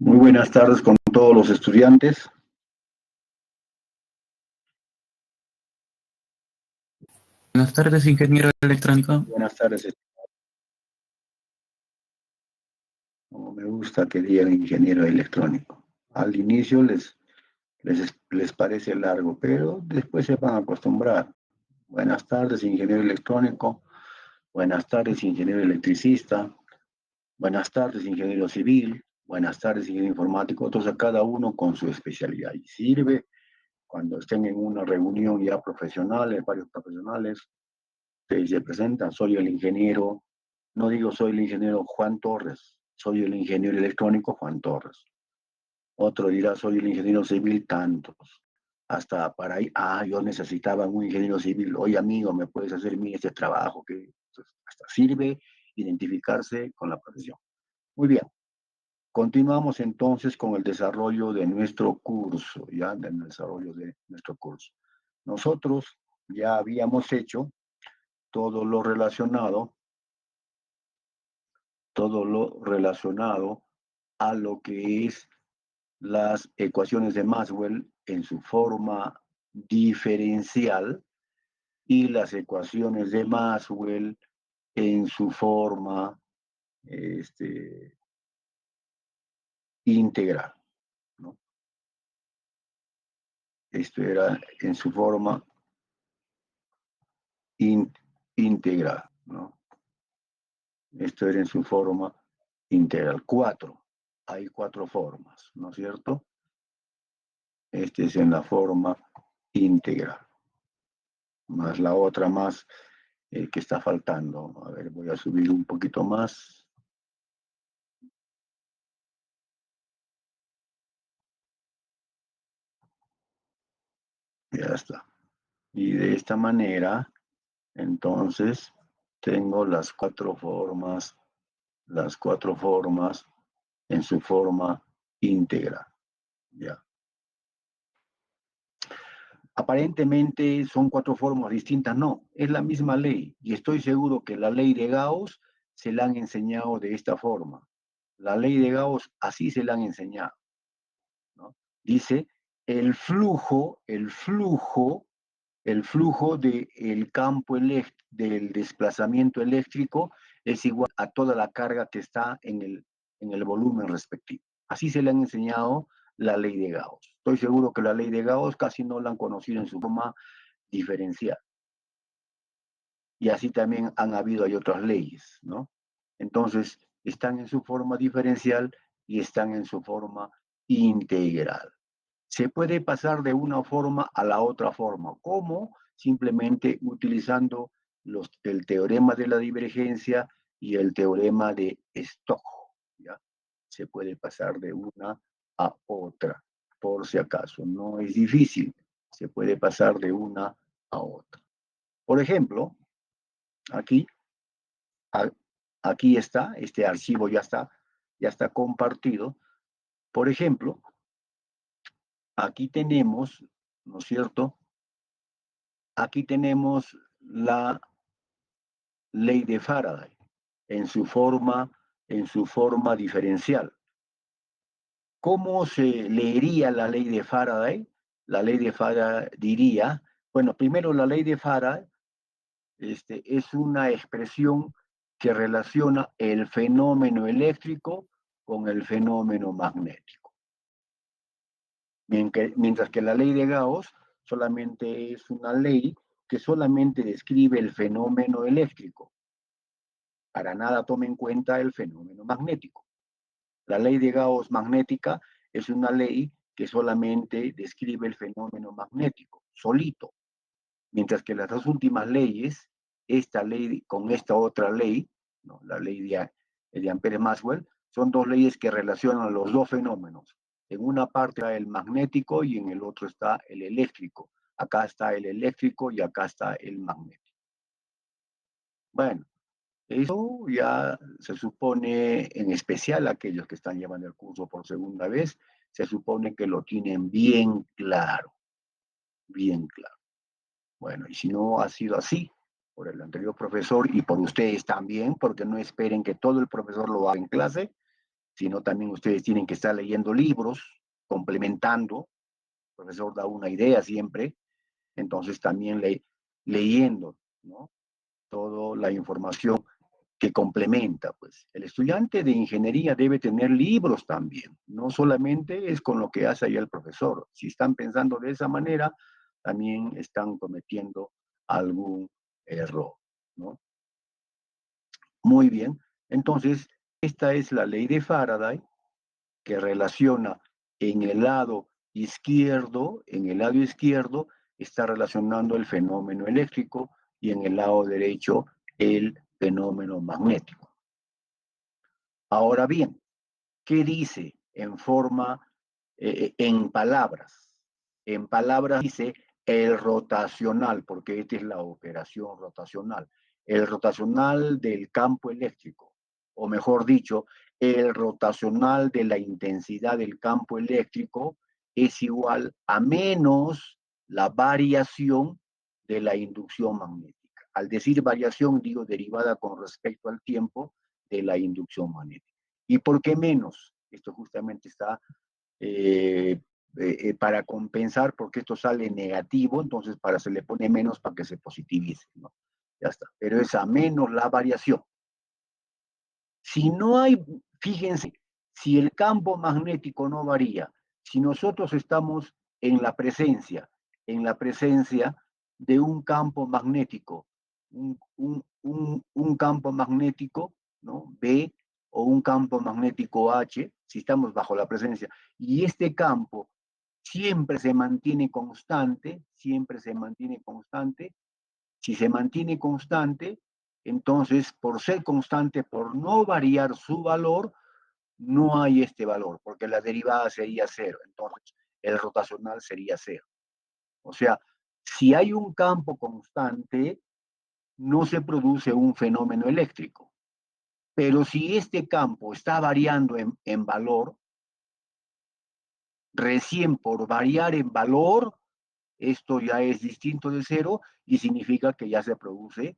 Muy buenas tardes con todos los estudiantes. Buenas tardes, ingeniero electrónico. Buenas tardes. Como me gusta que digan ingeniero electrónico. Al inicio les parece largo, pero después se van a acostumbrar. Buenas tardes, ingeniero electrónico. Buenas tardes, ingeniero electricista. Buenas tardes, ingeniero civil. Buenas tardes, ingeniero informático. Entonces, cada uno con su especialidad. Y sirve cuando estén en una reunión ya profesional, varios profesionales, se presentan, soy el ingeniero, no digo soy el ingeniero Juan Torres, soy el ingeniero electrónico Juan Torres. Otro dirá, soy el ingeniero civil tantos. Hasta para ahí, yo necesitaba un ingeniero civil. Oye, amigo, ¿me puedes hacer mí este trabajo? Que hasta sirve identificarse con la profesión. Muy bien. Continuamos entonces con el desarrollo de nuestro curso, ya, del desarrollo de nuestro curso. Nosotros ya habíamos hecho todo lo relacionado a lo que es las ecuaciones de Maxwell en su forma diferencial y las ecuaciones de Maxwell en su forma integral, ¿no? Esto era en su forma integral, ¿no? Esto era en su forma integral. Hay cuatro formas, ¿no es cierto? Este es en la forma integral. Más la otra más que está faltando. A ver, voy a subir un poquito más. Ya está. Y de esta manera, entonces, tengo las cuatro formas en su forma íntegra. Ya. Aparentemente son cuatro formas distintas, no, es la misma ley. Y estoy seguro que la ley de Gauss se la han enseñado de esta forma. La ley de Gauss así se la han enseñado, ¿no? Dice, el flujo del campo del desplazamiento eléctrico es igual a toda la carga que está en el volumen respectivo. Así se le han enseñado la ley de Gauss. Estoy seguro que la ley de Gauss casi no la han conocido en su forma diferencial. Y así también hay otras leyes, ¿no? Entonces, están en su forma diferencial y están en su forma integral. Se puede pasar de una forma a la otra forma. ¿Cómo? Simplemente utilizando el teorema de la divergencia y el teorema de Stokes, ¿ya? Se puede pasar de una a otra, por si acaso. No es difícil. Se puede pasar de una a otra. Por ejemplo, aquí, aquí está, este archivo ya está compartido. Por ejemplo, aquí tenemos, ¿no es cierto? Aquí tenemos la ley de Faraday en su forma diferencial. ¿Cómo se leería la ley de Faraday? La ley de Faraday diría, bueno, primero la ley de Faraday es una expresión que relaciona el fenómeno eléctrico con el fenómeno magnético. Mientras que la ley de Gauss solamente es una ley que solamente describe el fenómeno eléctrico. Para nada toma en cuenta el fenómeno magnético. La ley de Gauss magnética es una ley que solamente describe el fenómeno magnético, solito. Mientras que las dos últimas leyes, esta ley con esta otra ley, ¿no? La ley de Ampère-Maxwell, son dos leyes que relacionan los dos fenómenos. En una parte está el magnético y en el otro está el eléctrico. Acá está el eléctrico y acá está el magnético. Bueno, eso ya se supone, en especial aquellos que están llevando el curso por segunda vez, se supone que lo tienen bien claro, bien claro. Bueno, y si no ha sido así por el anterior profesor y por ustedes también, porque no esperen que todo el profesor lo haga en clase, sino también ustedes tienen que estar leyendo libros, complementando. El profesor da una idea siempre, entonces también leyendo, ¿no? Toda la información que complementa, pues. El estudiante de ingeniería debe tener libros también, no solamente es con lo que hace allá el profesor. Si están pensando de esa manera, también están cometiendo algún error, ¿no? Muy bien, entonces, esta es la ley de Faraday que relaciona en el lado izquierdo está relacionando el fenómeno eléctrico y en el lado derecho el fenómeno magnético. Ahora bien, ¿qué dice en palabras? En palabras dice el rotacional, porque esta es la operación rotacional. El rotacional del campo eléctrico, o mejor dicho, el rotacional de la intensidad del campo eléctrico es igual a menos la variación de la inducción magnética. Al decir variación, digo derivada con respecto al tiempo de la inducción magnética. ¿Y por qué menos? Esto justamente está para compensar, porque esto sale negativo, entonces se le pone menos para que se positivice, ¿no? Ya está. Pero es a menos la variación. Si no hay, fíjense, si el campo magnético no varía, si nosotros estamos en la presencia de un campo magnético, un campo magnético, ¿no? B o un campo magnético H, si estamos bajo la presencia, y este campo siempre se mantiene constante, si se mantiene constante, entonces por ser constante, por no variar su valor, no hay este valor, porque la derivada sería cero, entonces el rotacional sería cero. O sea, si hay un campo constante, no se produce un fenómeno eléctrico. Pero si este campo está variando en valor, recién por variar en valor, esto ya es distinto de cero y significa que ya se produce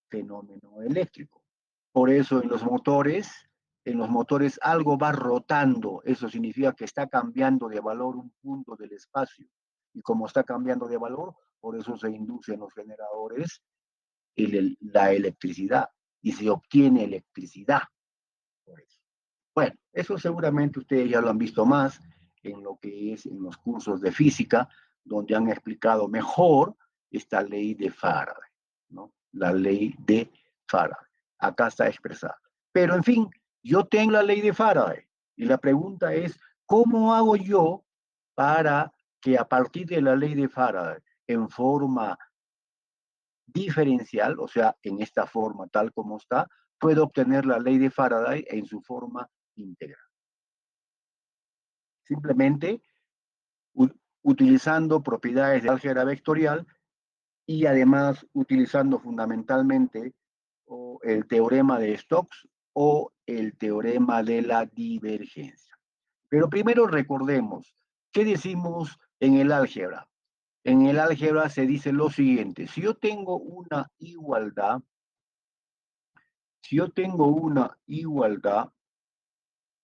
fenómeno eléctrico. Por eso en los motores algo va rotando, eso significa que está cambiando de valor un punto del espacio. Y como está cambiando de valor, por eso se induce en los generadores la electricidad y se obtiene electricidad. Por eso. Bueno, eso seguramente ustedes ya lo han visto más en lo que es en los cursos de física, donde han explicado mejor esta ley de Faraday, ¿no? La ley de Faraday. Acá está expresada. Pero en fin, yo tengo la ley de Faraday y la pregunta es, ¿cómo hago yo para que a partir de la ley de Faraday, en forma diferencial, o sea, en esta forma tal como está, puedo obtener la ley de Faraday en su forma integral? Simplemente utilizando propiedades de álgebra vectorial y además utilizando fundamentalmente el teorema de Stokes o el teorema de la divergencia. Pero primero recordemos, ¿qué decimos en el álgebra? En el álgebra se dice lo siguiente: si yo tengo una igualdad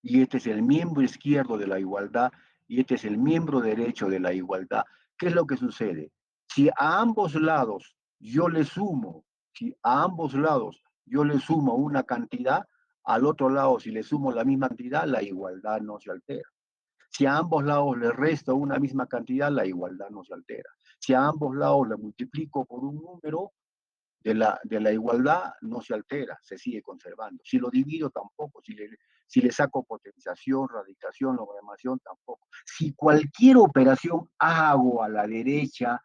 y este es el miembro izquierdo de la igualdad y este es el miembro derecho de la igualdad, ¿qué es lo que sucede? Si a ambos lados yo le sumo, si a ambos lados yo le sumo una cantidad, al otro lado si le sumo la misma cantidad, la igualdad no se altera. Si a ambos lados le resto una misma cantidad, la igualdad no se altera. Si a ambos lados le multiplico por un número, de la igualdad no se altera, se sigue conservando. Si lo divido, tampoco. Si le saco potenciación, radicación, logarithmación, tampoco. Si cualquier operación hago a la derecha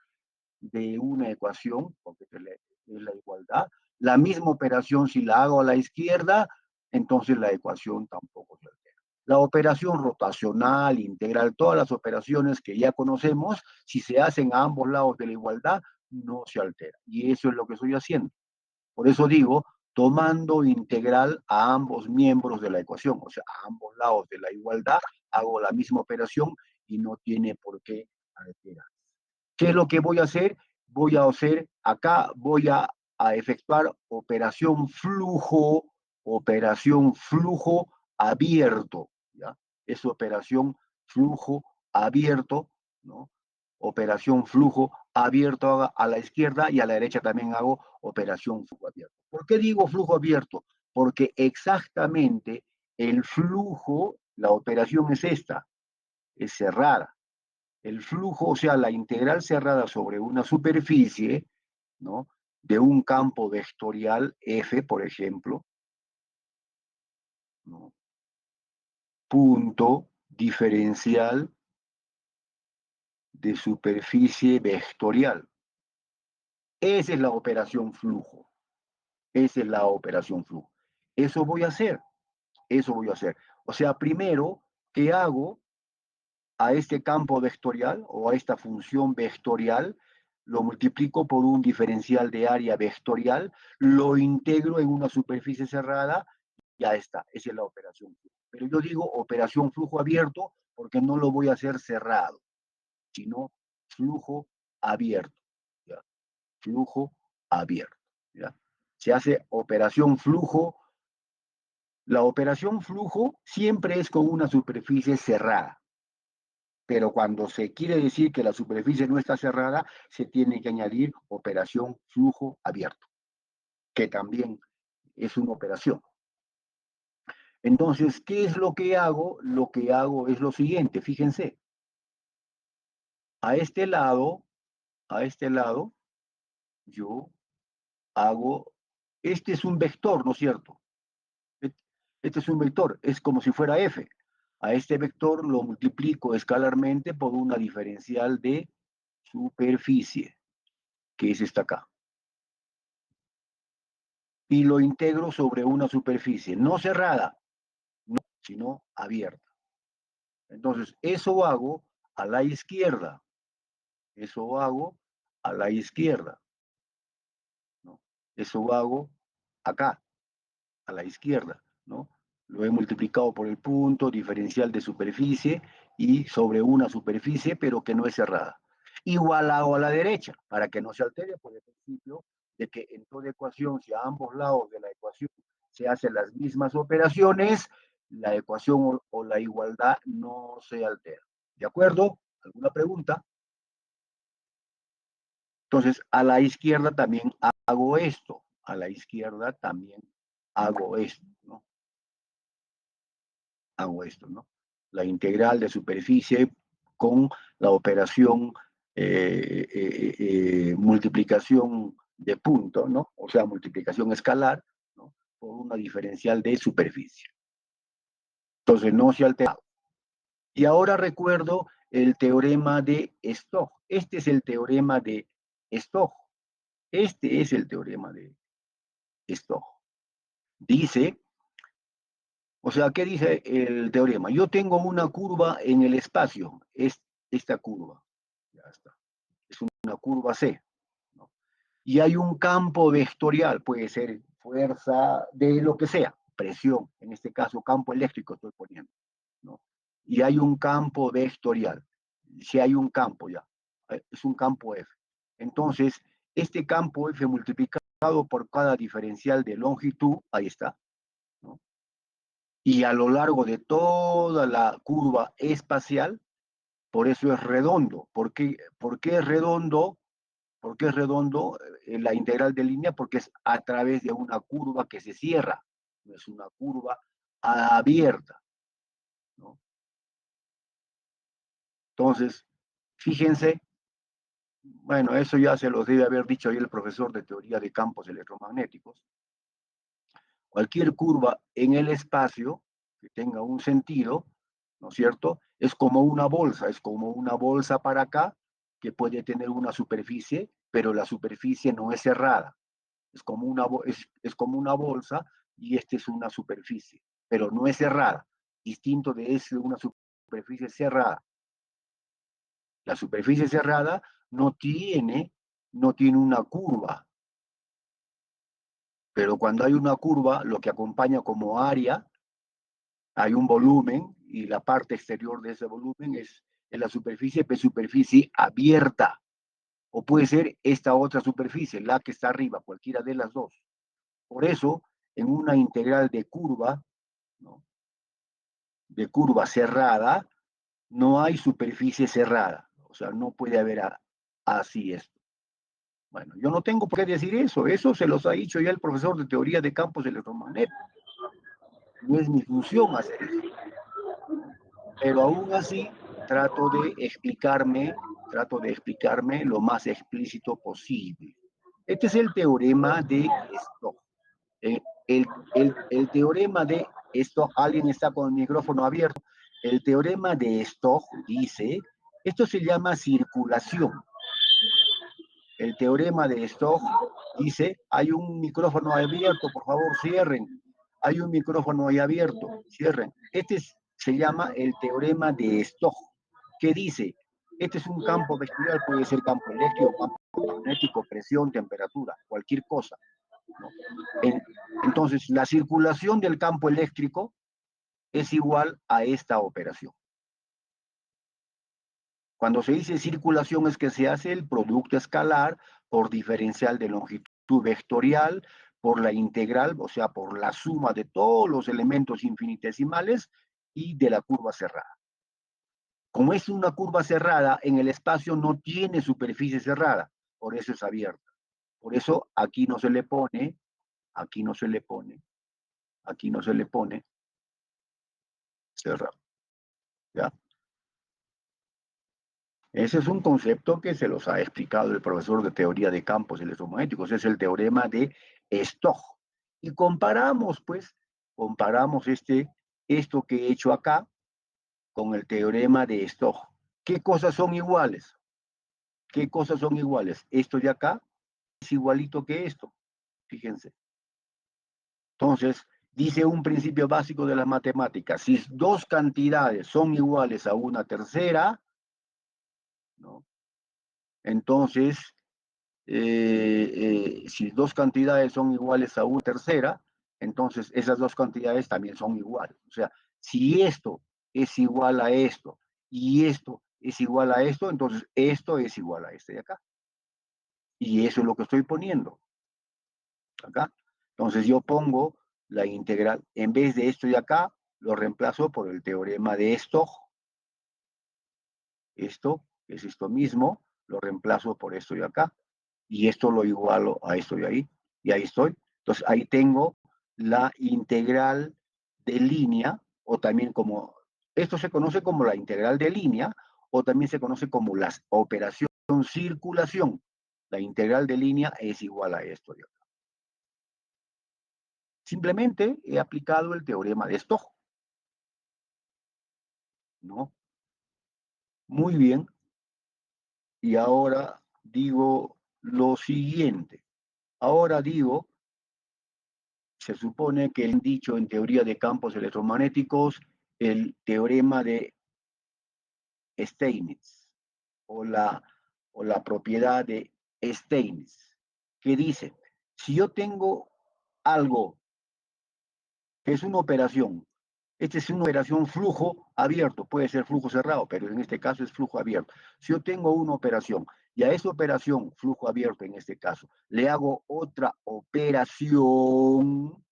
de una ecuación, porque es la igualdad, la misma operación si la hago a la izquierda, entonces la ecuación tampoco se altera. La operación rotacional, integral, todas las operaciones que ya conocemos, si se hacen a ambos lados de la igualdad, no se altera. Y eso es lo que estoy haciendo. Por eso digo, tomando integral a ambos miembros de la ecuación, o sea, a ambos lados de la igualdad, hago la misma operación y no tiene por qué alterar. ¿Qué es lo que voy a hacer? Voy a efectuar operación flujo abierto, ¿ya? Es operación flujo abierto, ¿no? Operación flujo abierto a la izquierda y a la derecha también hago operación flujo abierto. ¿Por qué digo flujo abierto? Porque exactamente el flujo, la operación es esta, es cerrada. El flujo, o sea, la integral cerrada sobre una superficie, ¿no? De un campo vectorial F, por ejemplo, ¿no? Punto diferencial de superficie vectorial. Esa es la operación flujo. Esa es la operación flujo. Eso voy a hacer. Eso voy a hacer. O sea, primero, ¿qué hago a este campo vectorial o a esta función vectorial? Lo multiplico por un diferencial de área vectorial, lo integro en una superficie cerrada, ya está. Esa es la operación flujo. Pero yo digo operación flujo abierto porque no lo voy a hacer cerrado, sino flujo abierto. ¿Ya? Flujo abierto. ¿Ya? Se hace operación flujo. La operación flujo siempre es con una superficie cerrada, pero cuando se quiere decir que la superficie no está cerrada, se tiene que añadir operación flujo abierto, que también es una operación. Entonces, ¿qué es lo que hago? Lo que hago es lo siguiente, fíjense, a este lado, a este lado, yo hago, este es un vector, ¿no es cierto? Este es un vector, es como si fuera f. A este vector lo multiplico escalarmente por una diferencial de superficie, que es esta acá. Y lo integro sobre una superficie, no cerrada, no, sino abierta. Entonces, eso hago a la izquierda. Eso hago a la izquierda, ¿no? Eso hago acá, a la izquierda, ¿no? Lo he multiplicado por el punto diferencial de superficie y sobre una superficie, pero que no es cerrada. Igual hago a la derecha, para que no se altere por el principio de que en toda ecuación, si a ambos lados de la ecuación se hacen las mismas operaciones, la ecuación o la igualdad no se altera. ¿De acuerdo? ¿Alguna pregunta? Entonces, a la izquierda también hago esto. A la izquierda también hago esto, ¿no? Hago esto, ¿no? La integral de superficie con la operación multiplicación de punto, ¿no? O sea, multiplicación escalar, ¿no? Por una diferencial de superficie. Entonces, no se altera. Y ahora recuerdo el teorema de Stokes. Este es el teorema de Stokes. Este es el teorema de Stokes. Dice, o sea, ¿qué dice el teorema? Yo tengo una curva en el espacio, es esta curva, ya está, es una curva C, ¿no? Y hay un campo vectorial, puede ser fuerza de lo que sea, presión, en este caso campo eléctrico estoy poniendo, ¿no? Y hay un campo vectorial, si hay un campo ya, es un campo F. Entonces, este campo F multiplicado por cada diferencial de longitud, ahí está, ¿no? Y a lo largo de toda la curva espacial, por eso es redondo. ¿Por qué es redondo? ¿Por qué es redondo la integral de línea? Porque es a través de una curva que se cierra, no es una curva abierta, ¿no? Entonces, fíjense, bueno, eso ya se los debe haber dicho ahí el profesor de teoría de campos electromagnéticos. Cualquier curva en el espacio que tenga un sentido, ¿no es cierto? Es como una bolsa para acá que puede tener una superficie, pero la superficie no es cerrada. Es como una bolsa y esta es una superficie, pero no es cerrada, distinto de una superficie cerrada. La superficie cerrada no tiene una curva, pero cuando hay una curva, lo que acompaña como área hay un volumen y la parte exterior de ese volumen es la superficie, pero superficie abierta. O puede ser esta otra superficie, la que está arriba, cualquiera de las dos. Por eso, en una integral de curva, ¿no? de curva cerrada, no hay superficie cerrada. O sea, no puede haber así esto. Bueno, yo no tengo por qué decir eso. Eso se los ha dicho ya el profesor de teoría de campos electromagnéticos. No es mi función hacer eso. Pero aún así trato de explicarme lo más explícito posible. Este es el teorema de Stokes. El teorema de Stokes, alguien está con el micrófono abierto, el teorema de Stokes dice, esto se llama circulación. El teorema de Stokes dice, hay un micrófono abierto, por favor cierren. Hay un micrófono ahí abierto, cierren. Se llama el teorema de Stokes, que dice, este es un campo vectorial, puede ser campo eléctrico, campo magnético, presión, temperatura, cualquier cosa, ¿no? Entonces, la circulación del campo eléctrico es igual a esta operación. Cuando se dice circulación es que se hace el producto escalar por diferencial de longitud vectorial, por la integral, o sea, por la suma de todos los elementos infinitesimales y de la curva cerrada. Como es una curva cerrada, en el espacio no tiene superficie cerrada, por eso es abierta. Por eso aquí no se le pone, aquí no se le pone, aquí no se le pone cerrado. ¿Ya? Ese es un concepto que se los ha explicado el profesor de teoría de campos electromagnéticos, es el teorema de Stokes. Y comparamos, pues, esto que he hecho acá con el teorema de Stokes. ¿Qué cosas son iguales? ¿Qué cosas son iguales? Esto de acá es igualito que esto, fíjense. Entonces, dice un principio básico de las matemáticas, si dos cantidades son iguales a una tercera, ¿no? Entonces, si dos cantidades son iguales a una tercera, entonces esas dos cantidades también son iguales. O sea, si esto es igual a esto y esto es igual a esto, entonces esto es igual a este de acá. Y eso es lo que estoy poniendo acá. Entonces yo pongo la integral, en vez de esto de acá, lo reemplazo por el teorema de Stokes. Esto es esto mismo, lo reemplazo por esto de acá. Y esto lo igualo a esto de ahí. Y ahí estoy. Entonces ahí tengo la integral de línea, o también como, esto se conoce como la integral de línea, o también se conoce como la operación circulación. La integral de línea es igual a esto de acá. Simplemente he aplicado el teorema de Stokes, ¿no? Muy bien. Y ahora digo lo siguiente. Ahora digo, se supone que el dicho en teoría de campos electromagnéticos, el teorema de Steinitz, o la propiedad de Steinitz, que dice, si yo tengo algo que es una operación, esta es una operación flujo abierto, puede ser flujo cerrado, pero en este caso es flujo abierto. Si yo tengo una operación y a esa operación, flujo abierto en este caso, le hago otra operación,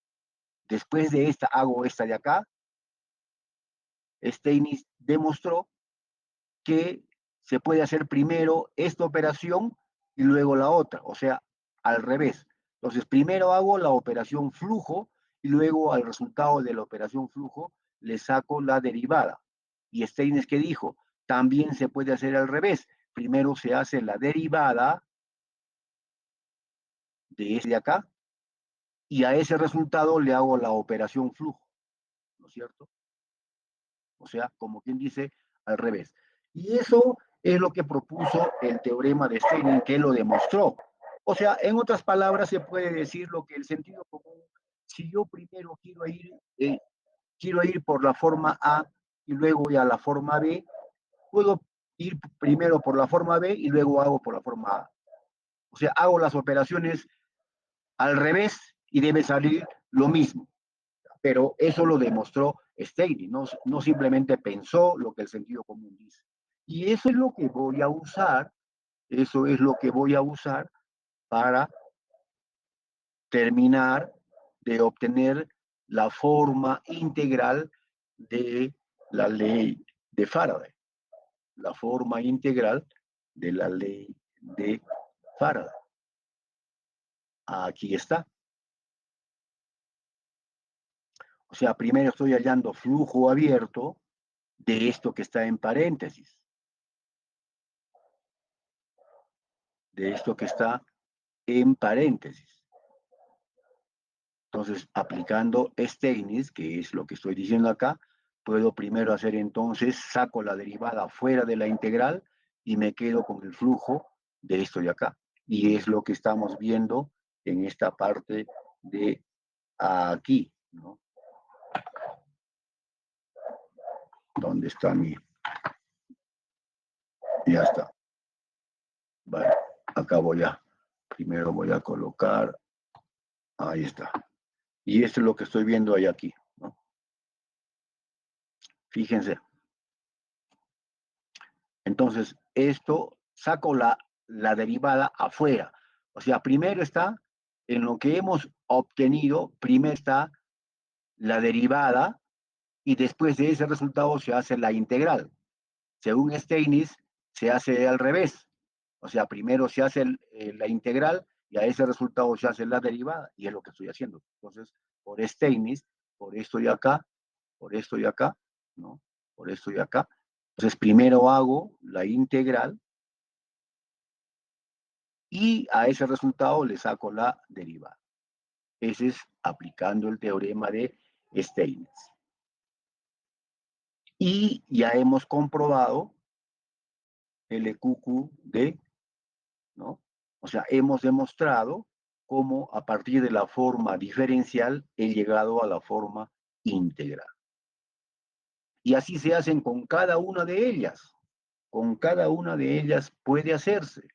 después de esta hago esta de acá, Steinitz demostró que se puede hacer primero esta operación y luego la otra, o sea, al revés. Entonces, primero hago la operación flujo y luego al resultado de la operación flujo le saco la derivada. Y Steinitz, ¿qué dijo? También se puede hacer al revés. Primero se hace la derivada de este de acá y a ese resultado le hago la operación flujo, ¿no es cierto? O sea, como quien dice, al revés. Y eso es lo que propuso el teorema de Steinitz, que lo demostró. O sea, en otras palabras, se puede decir lo que el sentido común, si yo primero quiero ir por la forma A y luego voy a la forma B, puedo ir primero por la forma B y luego hago por la forma A. O sea, hago las operaciones al revés y debe salir lo mismo. Pero eso lo demostró Steinitz, no simplemente pensó lo que el sentido común dice. Y eso es lo que voy a usar, eso es lo que voy a usar para terminar de obtener la forma integral de la ley de Faraday, la forma integral de la ley de Faraday. Aquí está. O sea, primero estoy hallando flujo abierto de esto que está en paréntesis. De esto que está en paréntesis. Entonces, aplicando Steinitz, que es lo que estoy diciendo acá, puedo primero hacer entonces, saco la derivada fuera de la integral y me quedo con el flujo de esto de acá. Y es lo que estamos viendo en esta parte de aquí, ¿no? ¿Dónde está mi? Ya está. Vale, acá voy a, primero voy a colocar, ahí está. Y esto es lo que estoy viendo ahí aquí, ¿no? Fíjense. Entonces, esto saco la derivada afuera. O sea, primero está en lo que hemos obtenido, primero está la derivada y después de ese resultado se hace la integral. Según Steinitz, se hace al revés. O sea, primero se hace la integral y a ese resultado se hace la derivada y es lo que estoy haciendo. Entonces, por Steinitz, por esto y acá, por esto y acá, ¿no? Por esto y acá. Entonces, primero hago la integral y a ese resultado le saco la derivada. Ese es aplicando el teorema de Steinitz. Y ya hemos comprobado el EQQD, ¿no? O sea, hemos demostrado cómo a partir de la forma diferencial he llegado a la forma integral. Y así se hacen con cada una de ellas. Con cada una de ellas puede hacerse.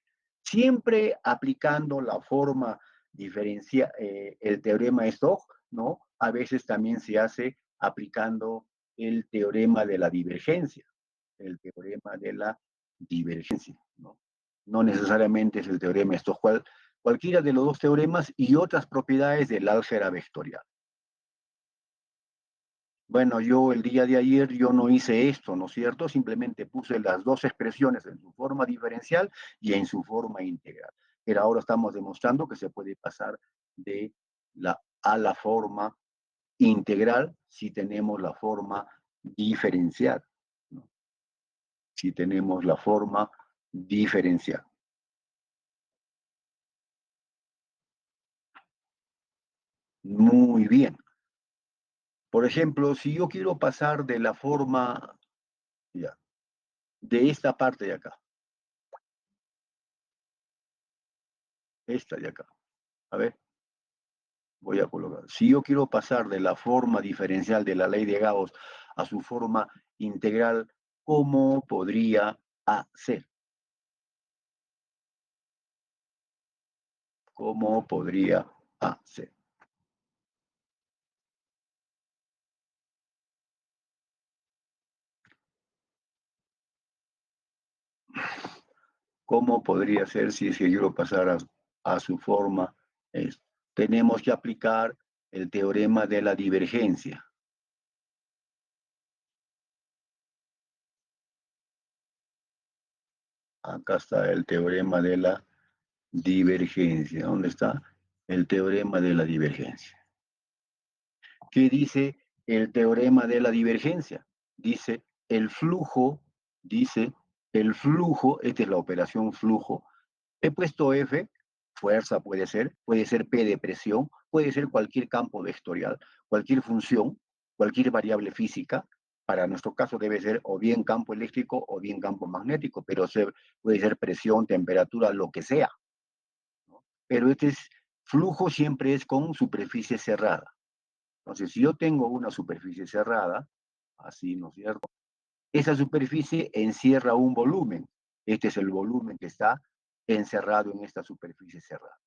Siempre aplicando la forma diferencial, el teorema de Stokes, ¿no? A veces también se hace aplicando el teorema de la divergencia. El teorema de la divergencia, ¿no? No necesariamente es el teorema de Stokes, cualquiera de los dos teoremas y otras propiedades del álgebra vectorial. Bueno, yo el día de ayer yo no hice esto, ¿no es cierto? Simplemente puse las dos expresiones en su forma diferencial y en su forma integral. Pero ahora estamos demostrando que se puede pasar de a la forma integral si tenemos la forma diferencial, ¿no? Si tenemos la forma diferencial. Muy bien. Por ejemplo, si yo quiero pasar de la forma, ya, de esta parte de acá, esta de acá, a ver, voy a colocar, si yo quiero pasar de la forma diferencial de la ley de Gauss a su forma integral, ¿cómo podría hacer? ¿Cómo podría hacer? ¿Cómo podría ser si es que yo lo pasara a su forma? Tenemos que aplicar el teorema de la divergencia. Acá está el teorema de la divergencia. ¿Dónde está? El teorema de la divergencia. ¿Qué dice el teorema de la divergencia? Dice dice el flujo, esta es la operación flujo. He puesto F, fuerza puede ser P de presión, puede ser cualquier campo vectorial, cualquier función, cualquier variable física. Para nuestro caso debe ser o bien campo eléctrico o bien campo magnético, pero puede ser presión, temperatura, lo que sea, ¿no? Pero flujo siempre es con superficie cerrada. Entonces, si yo tengo una superficie cerrada, así, ¿no es cierto? Esa superficie encierra un volumen. Este es el volumen que está encerrado en esta superficie cerrada.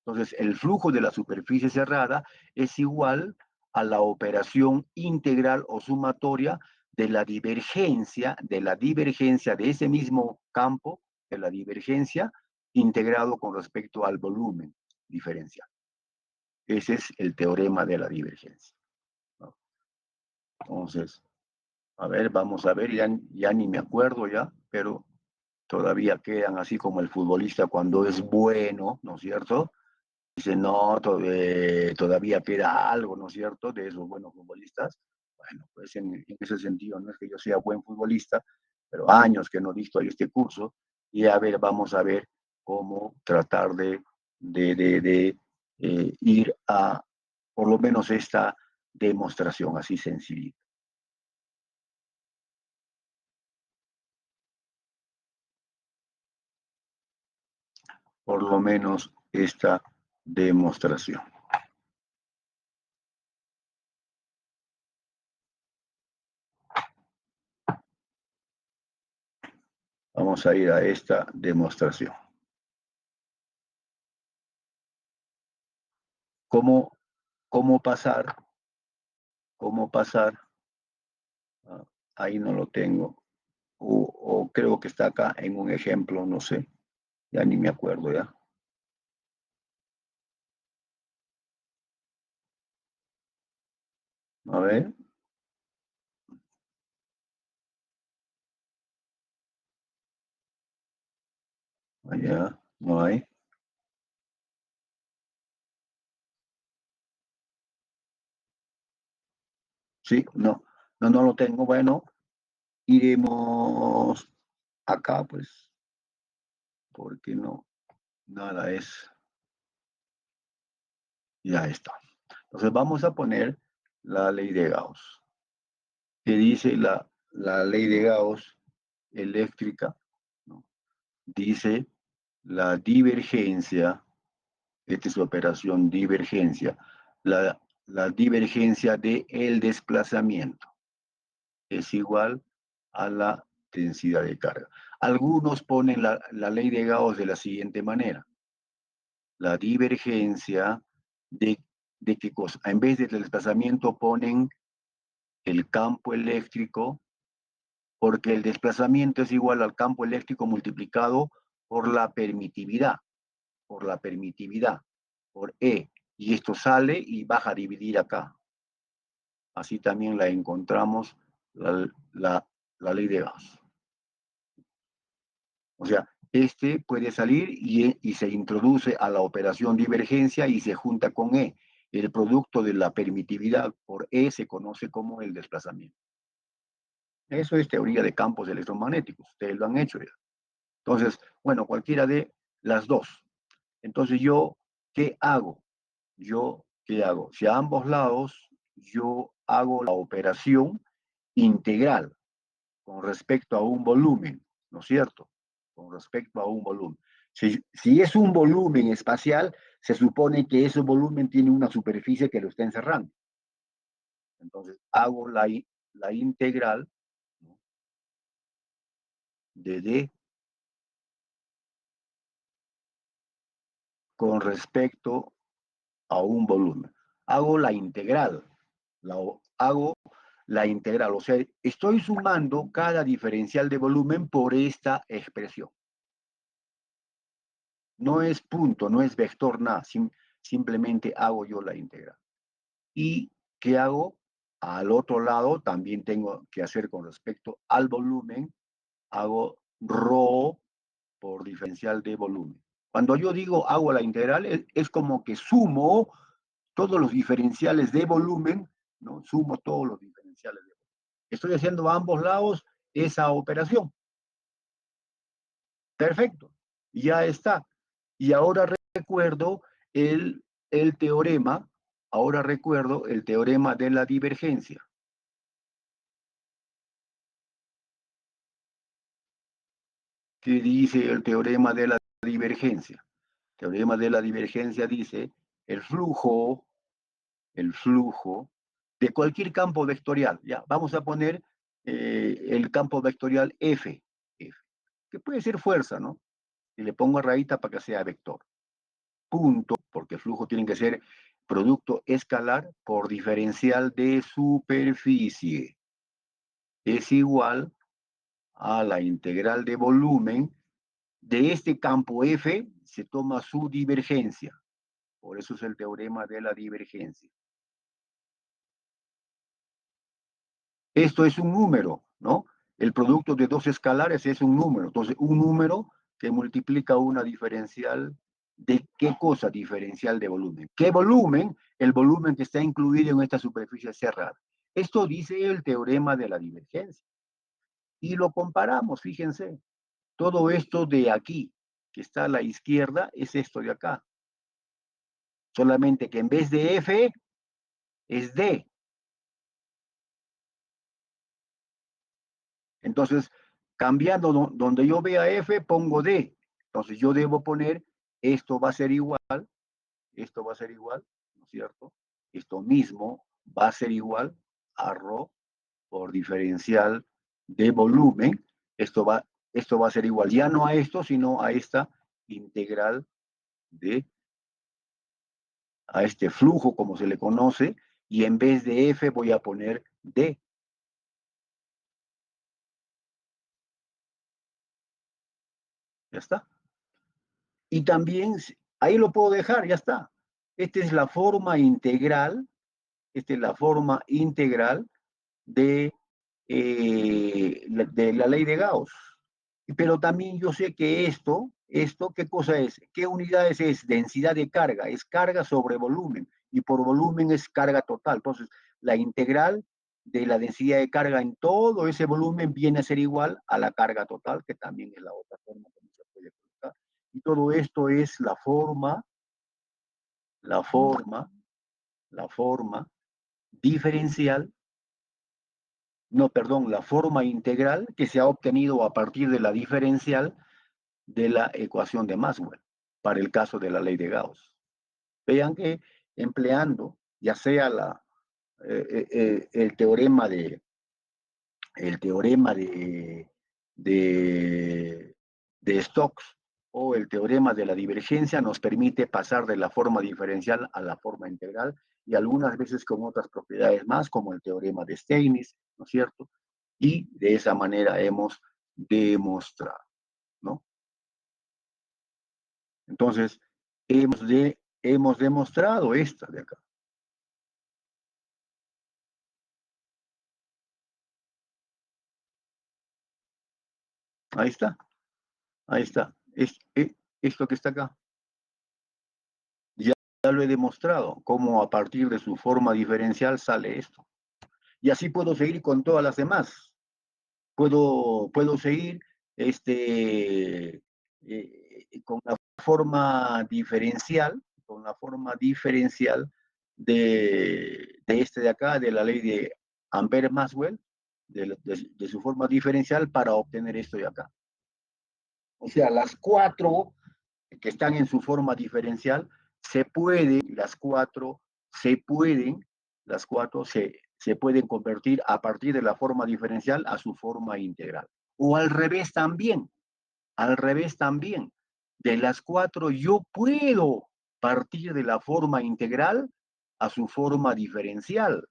Entonces, el flujo de la superficie cerrada es igual a la operación integral o sumatoria de la divergencia de ese mismo campo, de la divergencia, integrado con respecto al volumen diferencial. Ese es el teorema de la divergencia, ¿no? Entonces, A ver, vamos a ver, ya ni me acuerdo ya, pero todavía quedan así como el futbolista cuando es bueno, ¿no es cierto? Dice, no, todavía queda algo, ¿no es cierto?, de esos buenos futbolistas. Bueno, pues en ese sentido, no es que yo sea buen futbolista, pero años que no he visto este curso, y a ver, vamos a ver cómo tratar de ir a, por lo menos, esta demostración así sencillita. Por lo menos esta demostración. Vamos a ir a esta demostración. ¿Cómo, cómo pasar? ¿Cómo pasar? Ah, ahí no lo tengo. O creo que está acá en un ejemplo, no sé. Ya ni me acuerdo ya. A ver. Allá. No hay. Sí, no. No, no lo tengo. Bueno, iremos acá, pues. Porque no. Nada es. Ya está. Entonces vamos a poner la ley de Gauss. Que dice la ley de Gauss eléctrica, ¿no? Dice la divergencia, esta es su operación divergencia, la divergencia de el desplazamiento es igual a la densidad de carga. Algunos ponen la ley de Gauss de la siguiente manera. La divergencia de qué cosa. En vez del desplazamiento ponen el campo eléctrico, porque el desplazamiento es igual al campo eléctrico multiplicado por la permitividad, por la permitividad, por E. Y esto sale y baja a dividir acá. Así también la encontramos la ley de Gauss. O sea, este puede salir y se introduce a la operación divergencia y se junta con E. El producto de la permitividad por E se conoce como el desplazamiento. Eso es teoría de campos electromagnéticos. Ustedes lo han hecho ya. Entonces, bueno, cualquiera de las dos. Entonces, ¿yo qué hago? ¿Qué hago? Si a ambos lados yo hago la operación integral con respecto a un volumen, ¿no es cierto? Con respecto a un volumen. Si es un volumen espacial, se supone que ese volumen tiene una superficie que lo está encerrando. Entonces, hago la integral, ¿no?, de D con respecto a un volumen. Hago la integral, hago la integral, o sea, estoy sumando cada diferencial de volumen por esta expresión. No es punto, no es vector, nada, simplemente hago yo la integral. ¿Y qué hago? Al otro lado también tengo que hacer con respecto al volumen, hago ρ por diferencial de volumen. Cuando yo digo hago la integral, es como que sumo todos los diferenciales de volumen, ¿no? Sumo todos los diferenciales de volumen. Estoy haciendo a ambos lados esa operación. Perfecto, ya está. Y ahora recuerdo el teorema, ahora recuerdo el teorema de la divergencia. ¿Qué dice el teorema de la divergencia? El teorema de la divergencia dice el flujo de cualquier campo vectorial. Ya, vamos a poner el campo vectorial F, que puede ser fuerza, ¿no? Y le pongo rayita para que sea vector. Punto, porque el flujo tiene que ser producto escalar por diferencial de superficie. Es igual a la integral de volumen de este campo F, se toma su divergencia. Por eso es el teorema de la divergencia. Esto es un número, ¿no? El producto de dos escalares es un número. Entonces, un número que multiplica una diferencial de qué cosa diferencial de volumen. ¿Qué volumen? El volumen que está incluido en esta superficie cerrada. Esto dice el teorema de la divergencia. Y lo comparamos, fíjense. Todo esto de aquí, que está a la izquierda, es esto de acá. Solamente que en vez de F es D. Entonces, cambiando donde yo vea F, pongo D. Entonces, yo debo poner, esto va a ser igual, esto va a ser igual, ¿no es cierto? Esto mismo va a ser igual a ρ por diferencial de volumen. Esto va a ser igual ya no a esto, sino a esta integral de, a este flujo, como se le conoce, y en vez de F voy a poner D. Ya está. Y también, ahí lo puedo dejar, ya está. Esta es la forma integral, esta es la forma integral de la ley de Gauss. Pero también yo sé que esto, ¿qué cosa es? ¿Qué unidades es? Densidad de carga, es carga sobre volumen, y por volumen es carga total. Entonces, la integral de la densidad de carga en todo ese volumen viene a ser igual a la carga total, que también es la otra forma como se puede colocar. Y todo esto es la forma, la forma diferencial, no, perdón, la forma integral que se ha obtenido a partir de la diferencial de la ecuación de Maxwell, para el caso de la ley de Gauss. Vean que empleando ya sea el teorema de Stokes o el teorema de la divergencia nos permite pasar de la forma diferencial a la forma integral, y algunas veces con otras propiedades más, como el teorema de Steinitz, ¿no es cierto? Y de esa manera hemos demostrado, ¿no? Entonces, hemos demostrado esta de acá. Ahí está, ahí está. Esto que está acá. Ya lo he demostrado, cómo a partir de su forma diferencial sale esto. Y así puedo seguir con todas las demás. Puedo seguir con la forma diferencial, de este de acá, de la ley de Ampère-Maxwell, de su forma diferencial para obtener esto de acá. O sea, las cuatro que están en su forma diferencial, se pueden, las cuatro se pueden convertir a partir de la forma diferencial a su forma integral. O al revés también. De las cuatro yo puedo partir de la forma integral a su forma diferencial.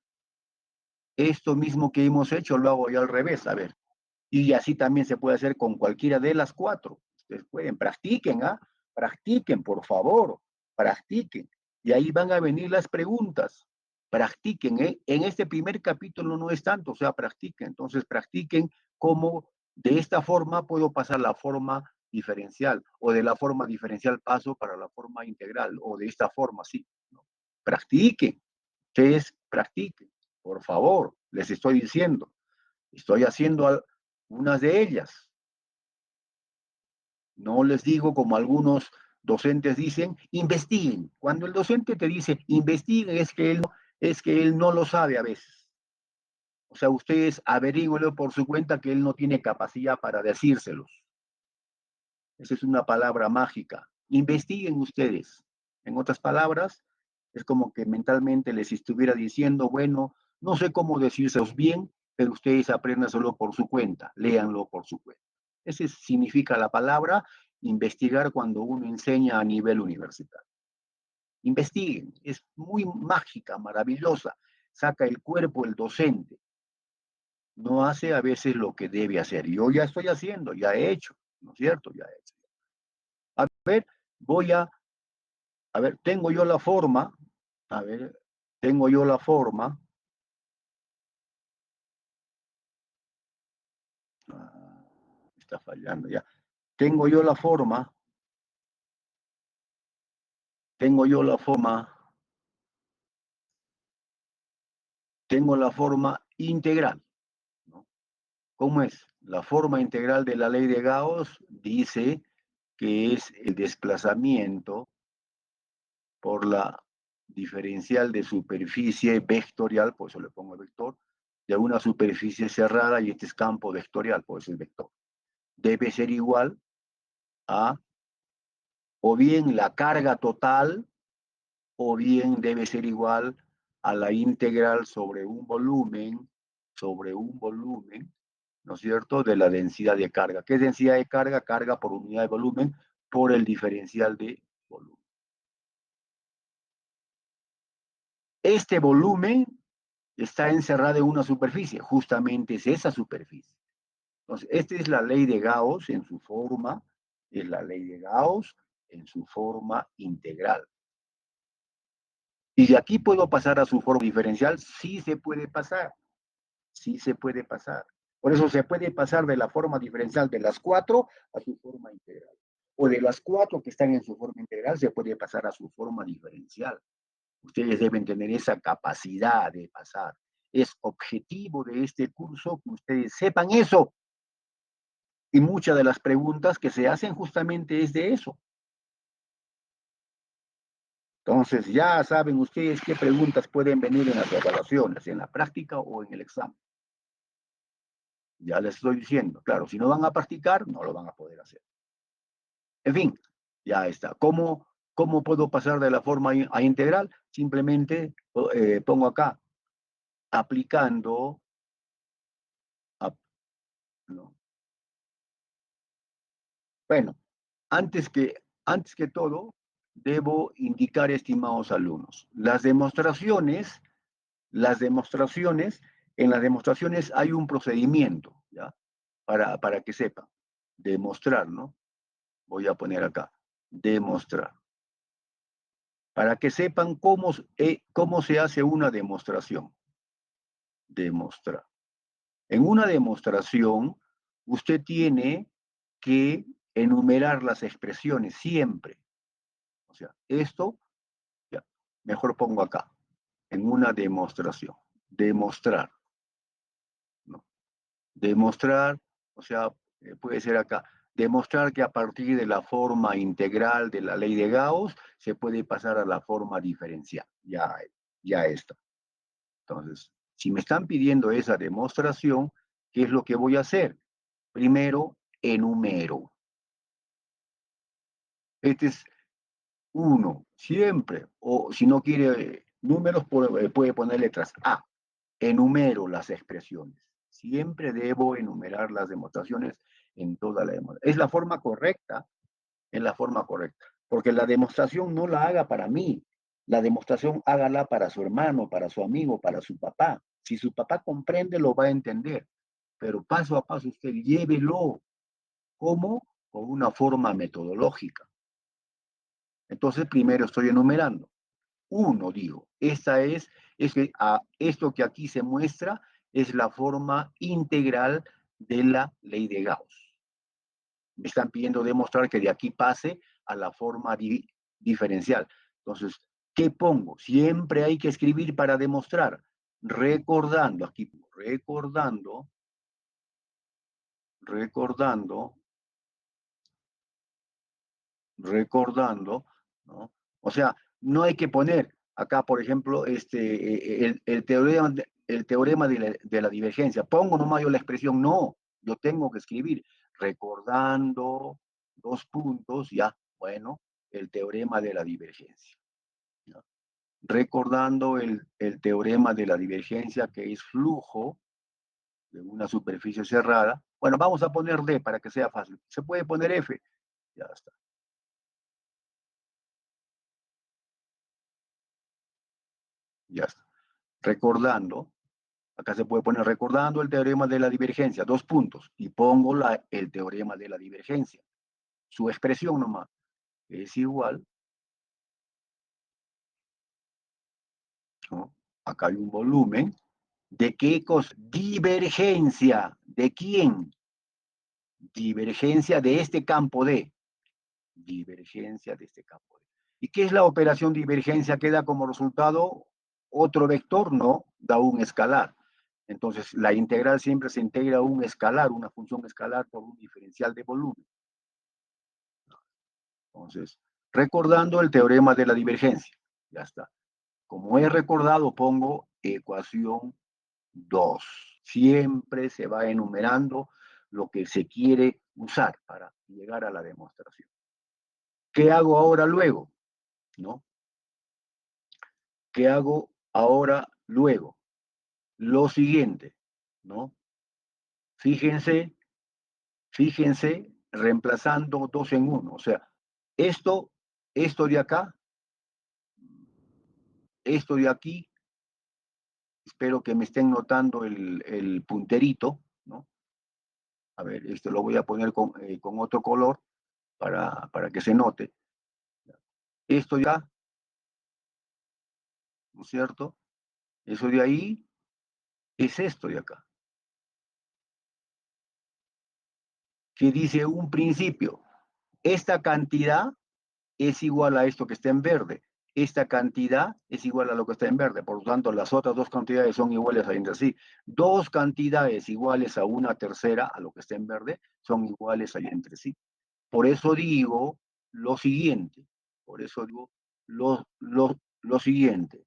Esto mismo que hemos hecho lo hago yo al revés, a ver. Y así también se puede hacer con cualquiera de las cuatro. Ustedes pueden, practiquen, ¿ah? Practiquen, por favor, practiquen. Y ahí van a venir las preguntas. Practiquen, ¿eh? En este primer capítulo no es tanto, o sea, practiquen. Entonces, practiquen cómo de esta forma puedo pasar la forma diferencial, o de la forma diferencial paso para la forma integral, o de esta forma, sí. ¿No? Practiquen, ustedes practiquen, por favor, les estoy diciendo. Estoy haciendo unas de ellas. No les digo como algunos docentes dicen, investiguen. Cuando el docente te dice investiguen es que él no lo sabe a veces. O sea, ustedes averígüenlo por su cuenta que él no tiene capacidad para decírselos. Esa es una palabra mágica. Investiguen ustedes. En otras palabras, es como que mentalmente les estuviera diciendo, bueno, no sé cómo decírselos bien, pero ustedes aprendan solo por su cuenta, léanlo por su cuenta. Ese significa la palabra investigar cuando uno enseña a nivel universitario. Investiguen, es muy mágica, maravillosa. Saca el cuerpo el docente. No hace a veces lo que debe hacer. Yo ya estoy haciendo, ya he hecho, ¿no es cierto? Ya he hecho. A ver, tengo yo la forma, a ver, tengo yo la forma está fallando ya. Tengo yo la forma, tengo la forma integral, ¿no? ¿Cómo es? La forma integral de la ley de Gauss dice que es el desplazamiento por la diferencial de superficie vectorial, por eso le pongo el vector, de una superficie cerrada, y este es campo vectorial, por eso el vector. Debe ser igual a o bien la carga total, o bien debe ser igual a la integral sobre un volumen, ¿no es cierto?, de la densidad de carga. ¿Qué es densidad de carga? Carga por unidad de volumen por el diferencial de volumen. Este volumen está encerrado en una superficie, justamente es esa superficie. Entonces, esta es la ley de Gauss en su forma, es la ley de Gauss en su forma integral. ¿Y de aquí puedo pasar a su forma diferencial? Sí se puede pasar, sí se puede pasar. Por eso se puede pasar de la forma diferencial de las 4 a su forma integral. O de las 4 que están en su forma integral se puede pasar a su forma diferencial. Ustedes deben tener esa capacidad de pasar. Es objetivo de este curso que ustedes sepan eso. Y muchas de las preguntas que se hacen justamente es de eso. Entonces, ya saben ustedes qué preguntas pueden venir en las evaluaciones, en la práctica o en el examen. Ya les estoy diciendo, claro, si no van a practicar, no lo van a poder hacer. En fin, ya está. ¿Cómo puedo pasar de la forma a integral? Simplemente pongo acá, aplicando, no. Bueno, antes que todo, debo indicar, estimados alumnos, en las demostraciones hay un procedimiento, ¿ya? Para que sepan. Demostrar, ¿no? Voy a poner acá, demostrar. Para que sepan cómo se hace una demostración. Demostrar. En una demostración, usted tiene que enumerar las expresiones siempre. O sea, esto, ya, mejor pongo acá, en una demostración. Demostrar, ¿no? Demostrar, o sea, puede ser acá, demostrar que a partir de la forma integral de la ley de Gauss se puede pasar a la forma diferencial. Ya está. Entonces, si me están pidiendo esa demostración, ¿qué es lo que voy a hacer? Primero, enumero. Este es uno, siempre. O si no quiere números, puede poner letras A. Enumero las expresiones. Siempre debo enumerar las demostraciones en toda la demostración. Es la forma correcta, es la forma correcta. Porque la demostración no la haga para mí. La demostración hágala para su hermano, para su amigo, para su papá. Si su papá comprende, lo va a entender. Pero paso a paso usted llévelo. ¿Cómo? Con una forma metodológica. Entonces, primero estoy enumerando. Uno, digo, esto que aquí se muestra es la forma integral de la ley de Gauss. Me están pidiendo demostrar que de aquí pase a la forma diferencial. Entonces, ¿qué pongo? Siempre hay que escribir para demostrar. Recordando, aquí, recordando, ¿no? O sea, no hay que poner acá, por ejemplo, el teorema de la divergencia. Pongo nomás yo la expresión, no, yo tengo que escribir recordando, dos puntos, ya, bueno, el teorema de la divergencia. ¿Ya? Recordando el teorema de la divergencia, que es flujo de una superficie cerrada. Bueno, vamos a poner D para que sea fácil. Se puede poner F, ya está. Ya está. Recordando, acá se puede poner recordando el teorema de la divergencia, dos puntos, y pongo el teorema de la divergencia. Su expresión nomás es igual, ¿no? Acá hay un volumen. ¿De qué cosa? Divergencia. ¿De quién? divergencia de este campo D. Divergencia de este campo D. ¿Y qué es la operación divergencia? ¿Que da como resultado otro vector? No, da un escalar. Entonces, la integral siempre se integra a un escalar, una función escalar por un diferencial de volumen. Entonces, recordando el teorema de la divergencia. Ya está. Como he recordado, pongo ecuación 2. Siempre se va enumerando lo que se quiere usar para llegar a la demostración. ¿Qué hago ahora luego? ¿No? ¿Qué hago ahora luego? Lo siguiente, ¿no? Fíjense, fíjense, reemplazando dos en uno. O sea, esto de acá, esto de aquí, espero que me estén notando el punterito, ¿no? A ver, esto lo voy a poner con otro color para que se note. Esto ya, ¿no es cierto? Eso de ahí es esto de acá, que dice un principio. Esta cantidad es igual a esto que está en verde. Esta cantidad es igual a lo que está en verde. Por lo tanto, las otras dos cantidades son iguales entre sí. Dos cantidades iguales a una tercera, a lo que está en verde, son iguales entre sí. Por eso digo lo siguiente. Por eso digo lo siguiente,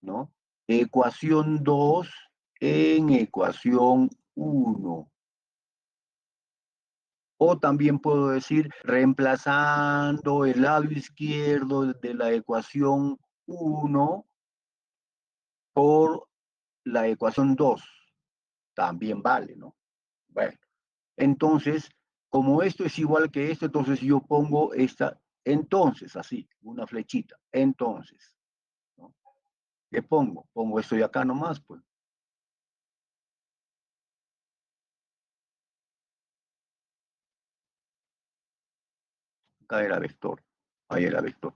¿no? Ecuación 2 en ecuación 1. O también puedo decir reemplazando el lado izquierdo de la ecuación 1 por la ecuación 2. También vale, ¿no? Bueno, entonces, como esto es igual que esto, entonces yo pongo esta, entonces, así, una flechita. Entonces, ¿no? ¿Qué pongo? Pongo esto de acá nomás, pues. Acá era vector. Ahí era vector.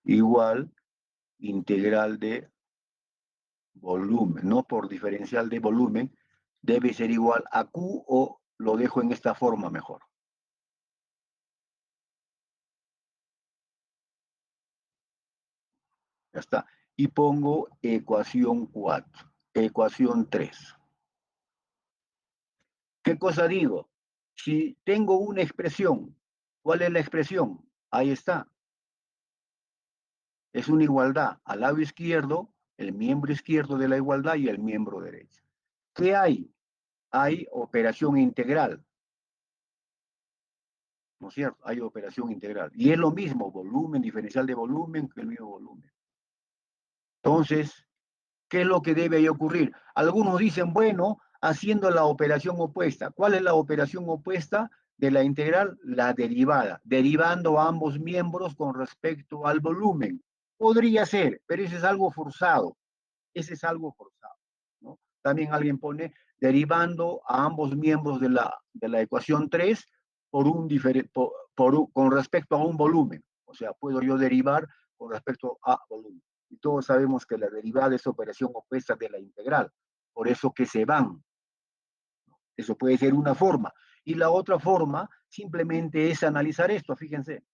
Igual, integral de volumen, no por diferencial de volumen, debe ser igual a Q o lo dejo en esta forma mejor. Ya está. Y pongo ecuación 4, ecuación 3. ¿Qué cosa digo? Si tengo una expresión, ¿cuál es la expresión? Ahí está. Es una igualdad. Al lado izquierdo, el miembro izquierdo de la igualdad y el miembro derecho. ¿Qué hay? Hay operación integral. ¿No es cierto? Hay operación integral. Y es lo mismo, volumen, diferencial de volumen, que el mismo volumen. Entonces, ¿qué es lo que debe ahí ocurrir? Algunos dicen, bueno, haciendo la operación opuesta. ¿Cuál es la operación opuesta de la integral? La derivada, derivando a ambos miembros con respecto al volumen. Podría ser, pero ese es algo forzado. Ese es algo forzado, ¿no? También alguien pone derivando a ambos miembros de la ecuación 3 con respecto a un volumen. O sea, puedo yo derivar con respecto a volumen. Y todos sabemos que la derivada es operación opuesta de la integral. Por eso que se van. Eso puede ser una forma. Y la otra forma simplemente es analizar esto, fíjense.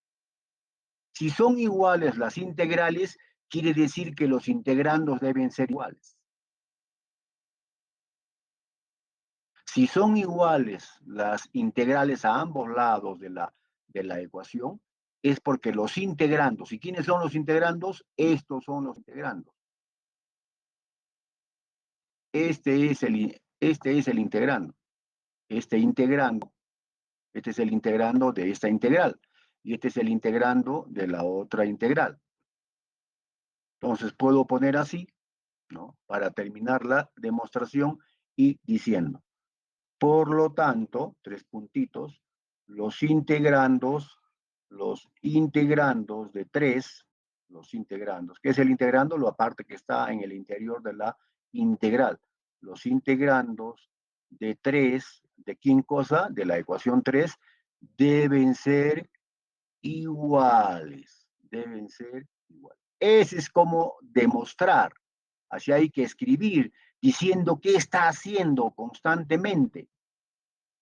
Si son iguales las integrales, quiere decir que los integrandos deben ser iguales. Si son iguales las integrales a ambos lados de la ecuación, es porque los integrandos, ¿y quiénes son los integrandos? Estos son los integrandos. Este es el integrando. Este integrando, este es el integrando de esta integral. Y este es el integrando de la otra integral. Entonces puedo poner así, ¿no? Para terminar la demostración y diciendo. Por lo tanto, tres puntitos, los integrandos de 3, los integrandos, ¿qué es el integrando? Lo aparte que está en el interior de la integral. Los integrandos de 3, ¿de quién cosa? De la ecuación 3, deben ser iguales. Deben ser iguales. Ese es como demostrar. Así hay que escribir diciendo qué está haciendo constantemente.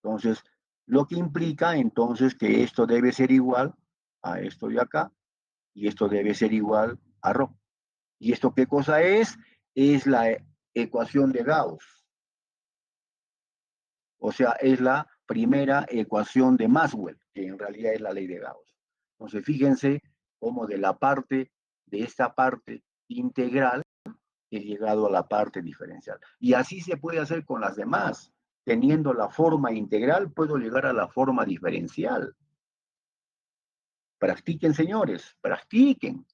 Entonces, Lo que implica entonces que esto debe ser igual a esto de acá y esto debe ser igual a ρ. ¿Y esto qué cosa es? Es la ecuación de Gauss. O sea, es la primera ecuación de Maxwell, que en realidad es la ley de Gauss. Entonces, fíjense cómo de esta parte integral, he llegado a la parte diferencial. Y así se puede hacer con las demás. Teniendo la forma integral, puedo llegar a la forma diferencial. Practiquen, señores, practiquen.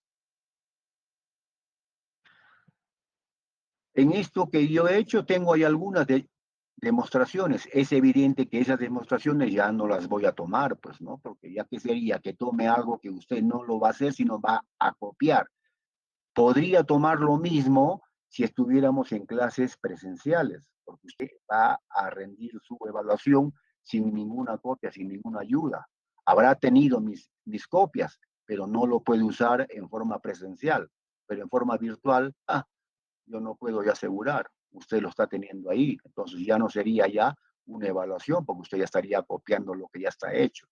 En esto que yo he hecho, tengo ahí algunas demostraciones. Es evidente que esas demostraciones ya no las voy a tomar, pues, ¿no? Porque ya que sería que tome algo que usted no lo va a hacer, sino va a copiar. Podría tomar lo mismo si estuviéramos en clases presenciales, porque usted va a rendir su evaluación sin ninguna copia, sin ninguna ayuda. Habrá tenido mis copias, pero no lo puede usar en forma presencial. Pero en forma virtual, yo no puedo ya asegurar. Usted lo está teniendo ahí, entonces ya no sería ya una evaluación, porque usted ya estaría copiando lo que ya está hecho.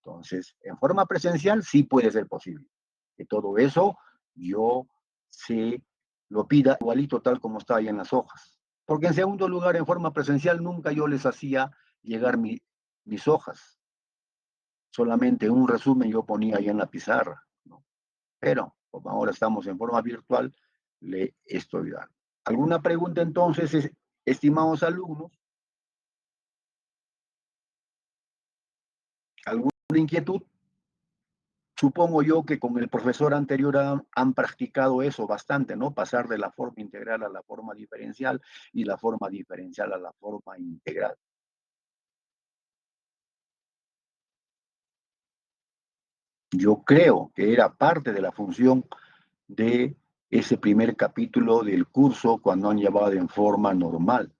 Entonces, en forma presencial sí puede ser posible. Que todo eso yo se lo pida igualito tal como está ahí en las hojas. Porque en segundo lugar, en forma presencial nunca yo les hacía llegar mis hojas. Solamente un resumen yo ponía ahí en la pizarra, ¿no? Pero como ahora estamos en forma virtual, le estoy dando. ¿Alguna pregunta entonces, estimados alumnos? ¿Alguna inquietud? Supongo yo que con el profesor anterior han practicado eso bastante, ¿no? Pasar de la forma integral a la forma diferencial y la forma diferencial a la forma integral. Yo creo que era parte de la función de ese primer capítulo del curso cuando han llevado en forma normal.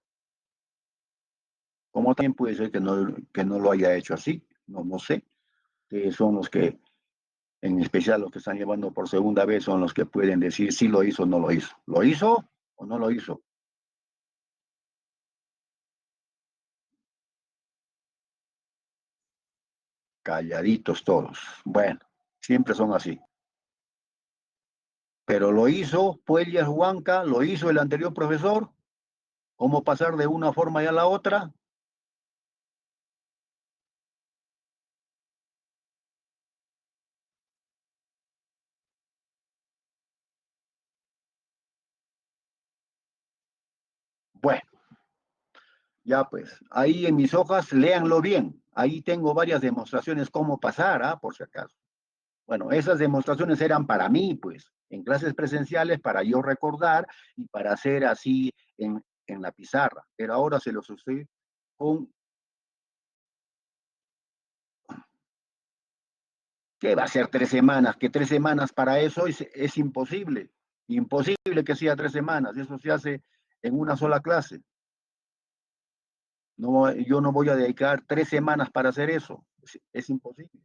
Como también puede ser que no lo haya hecho así, no sé. Que son los que, en especial los que están llevando por segunda vez, son los que pueden decir si lo hizo o no lo hizo. ¿Lo hizo o no lo hizo? Calladitos todos. Bueno, siempre son así. Pero lo hizo Puellas Huanca, lo hizo el anterior profesor. ¿Cómo pasar de una forma y a la otra? Bueno, ya pues, ahí en mis hojas, léanlo bien. Ahí tengo varias demostraciones cómo pasar, por si acaso. Bueno, esas demostraciones eran para mí, pues, en clases presenciales, para yo recordar y para hacer así en la pizarra. Pero ahora se los estoy con... ¿Qué va a ser 3 semanas? Que 3 semanas para eso es imposible. Imposible que sea 3 semanas. Eso se hace en una sola clase. No, yo no voy a dedicar 3 semanas para hacer eso. Es imposible.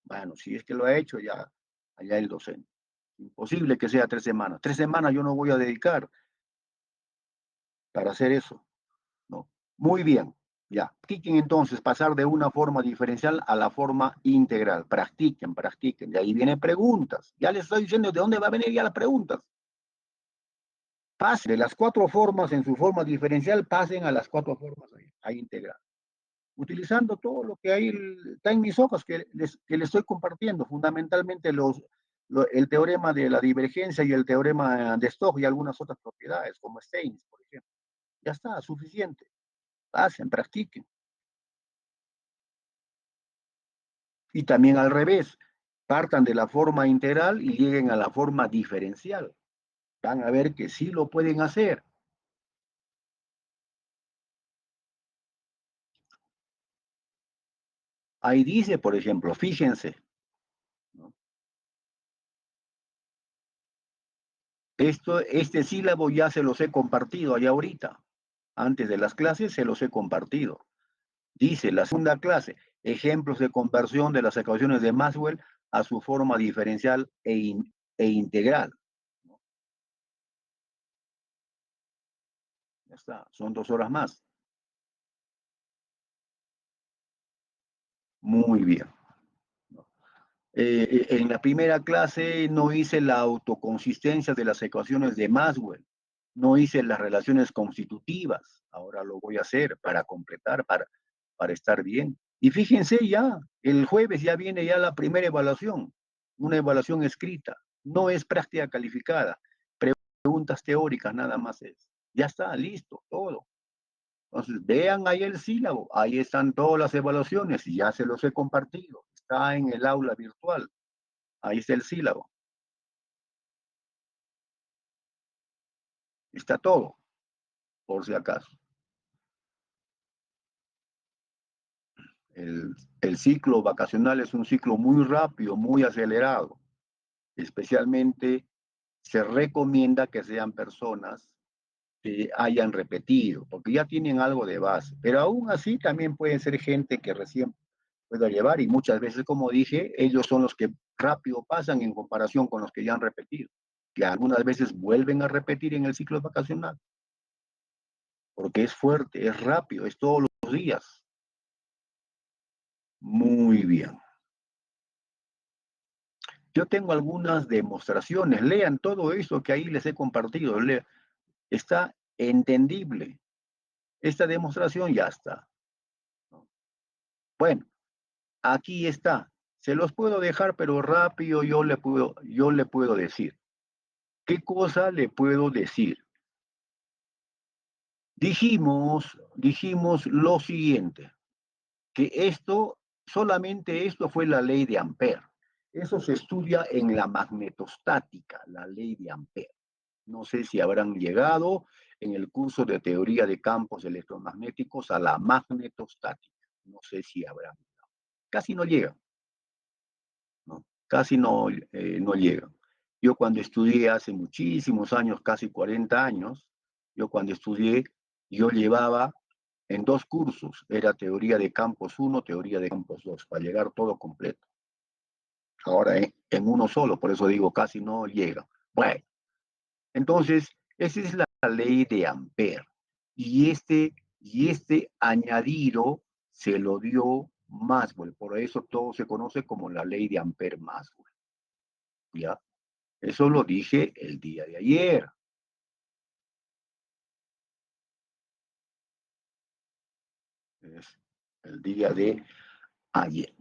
Bueno, si es que lo ha hecho, ya allá el docente. Imposible que sea 3 semanas. 3 semanas yo no voy a dedicar para hacer eso. No. Muy bien. Ya. Practiquen entonces pasar de una forma diferencial a la forma integral. Practiquen, practiquen. De ahí vienen preguntas. Ya les estoy diciendo de dónde va a venir ya las preguntas. Pasen de las 4 formas en su forma diferencial, pasen a las 4 formas a integrar. Utilizando todo lo que ahí está en mis hojas que les estoy compartiendo, fundamentalmente el teorema de la divergencia y el teorema de Stokes y algunas otras propiedades, como Steins, por ejemplo. Ya está, suficiente. Pasen, practiquen. Y también al revés, partan de la forma integral y lleguen a la forma diferencial. Van a ver que sí lo pueden hacer. Ahí dice, por ejemplo, fíjense, ¿no? Este sílabo ya se los he compartido allá ahorita. Antes de las clases se los he compartido. Dice la segunda clase, ejemplos de conversión de las ecuaciones de Maxwell a su forma diferencial e integral. Ya está, son 2 horas más. Muy bien. En la primera clase no hice la autoconsistencia de las ecuaciones de Maxwell, no hice las relaciones constitutivas, ahora lo voy a hacer para completar, para estar bien. Y fíjense ya, el jueves ya viene ya la primera evaluación, una evaluación escrita, no es práctica calificada, preguntas teóricas nada más es. Ya está, listo, todo. Entonces, vean ahí el sílabo, ahí están todas las evaluaciones y ya se los he compartido, está en el aula virtual. Ahí está el sílabo. Está todo, por si acaso. El ciclo vacacional es un ciclo muy rápido, muy acelerado. Especialmente se recomienda que sean personas que hayan repetido, porque ya tienen algo de base. Pero aún así también puede ser gente que recién pueda llevar y muchas veces, como dije, ellos son los que rápido pasan en comparación con los que ya han repetido, que algunas veces vuelven a repetir en el ciclo vacacional. Porque es fuerte, es rápido, es todos los días. Muy bien. Yo tengo algunas demostraciones. Lean todo eso que ahí les he compartido. Está entendible. Esta demostración ya está. Bueno, aquí está. Se los puedo dejar, pero rápido yo le puedo decir. ¿Qué cosa le puedo decir? Dijimos lo siguiente, que solamente esto fue la ley de Ampère. Eso se estudia en la magnetostática, la ley de Ampère. No sé si habrán llegado en el curso de teoría de campos electromagnéticos a la magnetostática. No sé si habrán llegado. Casi no llegan, ¿no? Casi no llegan. Yo cuando estudié hace muchísimos años, casi 40 años, yo cuando estudié, yo llevaba en 2 cursos, era teoría de campos 1, teoría de campos 2, para llegar todo completo. Ahora en uno solo, por eso digo, casi no llega. Bueno, entonces, esa es la ley de Ampère. Y este añadido se lo dio Maxwell, por eso todo se conoce como la ley de Ampère-Maxwell. ¿Ya? Eso lo dije el día de ayer. Es el día de ayer.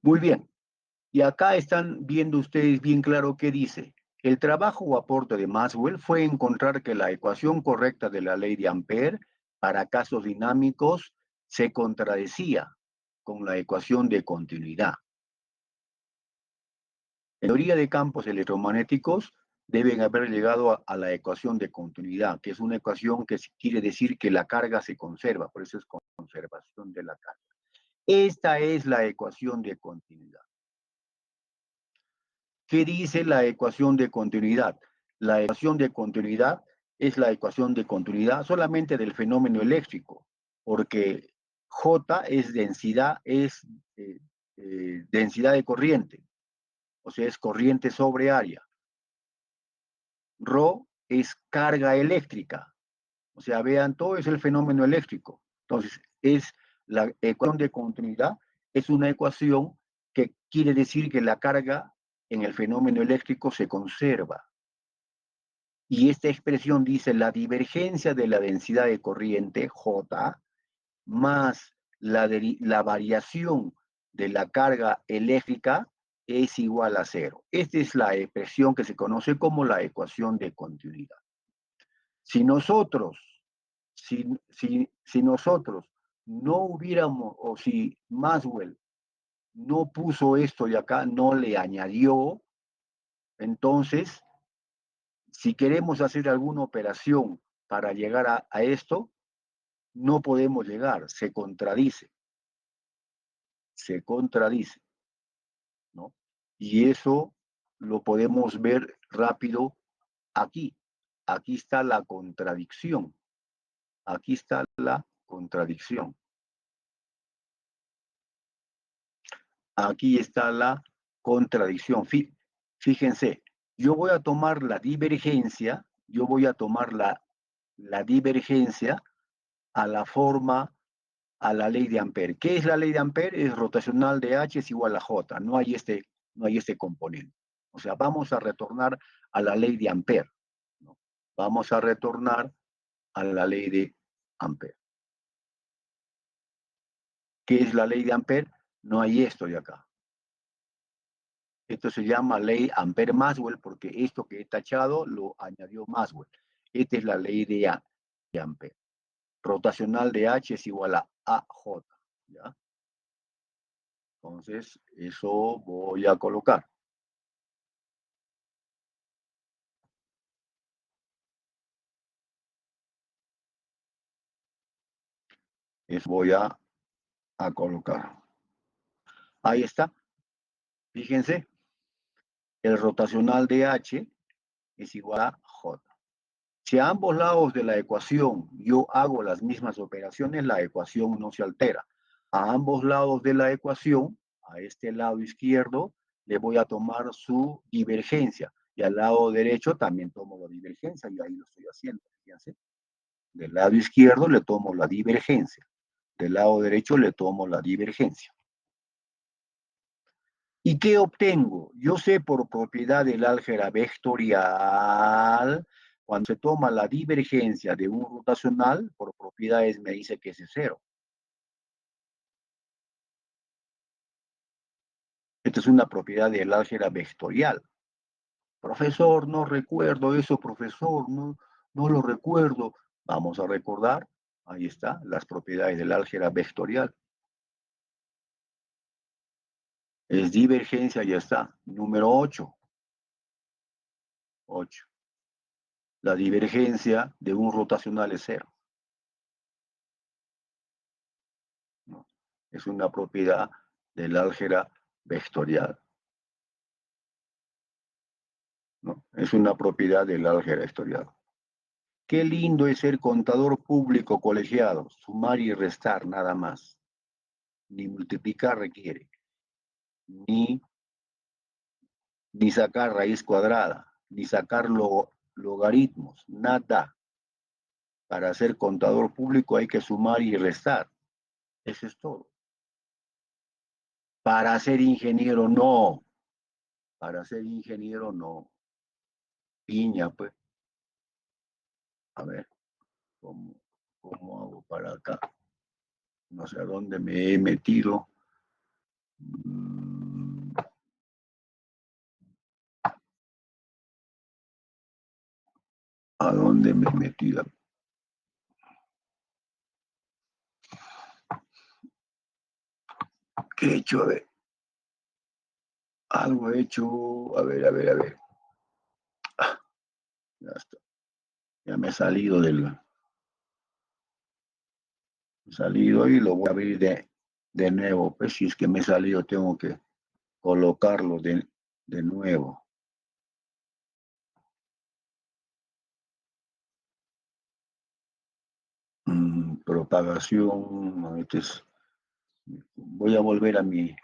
Muy bien. Y acá están viendo ustedes bien claro qué dice. El trabajo o aporte de Maxwell fue encontrar que la ecuación correcta de la ley de Ampère para casos dinámicos se contradecía con la ecuación de continuidad. En teoría de campos electromagnéticos deben haber llegado a la ecuación de continuidad, que es una ecuación que quiere decir que la carga se conserva, por eso es conservación de la carga. Esta es la ecuación de continuidad. ¿Qué dice la ecuación de continuidad? La ecuación de continuidad es la ecuación de continuidad solamente del fenómeno eléctrico, porque J es densidad, densidad de corriente, o sea, es corriente sobre área. Rho es carga eléctrica, o sea, vean, todo es el fenómeno eléctrico. Entonces, la ecuación de continuidad es una ecuación que quiere decir que la carga en el fenómeno eléctrico se conserva. Y esta expresión dice la divergencia de la densidad de corriente, J, más la variación de la carga eléctrica es igual a 0. Esta es la expresión que se conoce como la ecuación de continuidad. Si nosotros no hubiéramos, o si Maxwell no puso esto de acá, no le añadió, entonces, si queremos hacer alguna operación para llegar a esto, no podemos llegar, se contradice, ¿no? Y eso lo podemos ver rápido aquí. Aquí está la contradicción. Aquí está la contradicción. Aquí está la contradicción. Fíjense, yo voy a tomar la divergencia, a la forma a la ley de Ampere. ¿Qué es la ley de Ampere? Es rotacional de H es igual a J. No hay este componente. O sea, vamos a retornar a la ley de Ampere, ¿no? Vamos a retornar a la ley de Ampere. ¿Qué es la ley de Ampere? No hay esto de acá. Esto se llama ley Ampere-Maxwell porque esto que he tachado lo añadió Maxwell. Esta es la ley de Ampere. Rotacional de H es igual a AJ. ¿Ya? Entonces, eso voy a colocar. Voy a colocar. Ahí está. Fíjense, el rotacional de H es igual a J. Si a ambos lados de la ecuación yo hago las mismas operaciones, la ecuación no se altera. A ambos lados de la ecuación, a este lado izquierdo, le voy a tomar su divergencia. Y al lado derecho también tomo la divergencia, y ahí lo estoy haciendo. Fíjense. Del lado izquierdo le tomo la divergencia. Del lado derecho le tomo la divergencia. ¿Y qué obtengo? Yo sé por propiedad del álgebra vectorial, cuando se toma la divergencia de un rotacional, por propiedades me dice que es cero. Esta es una propiedad del álgebra vectorial. Profesor, no recuerdo eso, profesor, no lo recuerdo. Vamos a recordar, ahí está, las propiedades del álgebra vectorial. Es divergencia, ya está. Número 8. 8. La divergencia de un rotacional es cero. ¿No? Es una propiedad del álgebra vectorial. ¿No? Es una propiedad del álgebra vectorial. Qué lindo es ser contador público colegiado. Sumar y restar nada más. Ni multiplicar requiere. Ni sacar raíz cuadrada. Ni sacar logaritmos. Nada. Para ser contador público hay que sumar y restar. Eso es todo. Para ser ingeniero, no. Para ser ingeniero, no. Piña, pues. A ver, ¿cómo hago para acá? No sé a dónde me he metido. ¿A dónde me he metido? ¿Qué he hecho? A ver. Algo he hecho. A ver. Ah, ya está. Ya me he salido y lo voy a abrir de nuevo. Pues si es que me he salido, tengo que colocarlo de nuevo. Propagación. Voy a volver a mi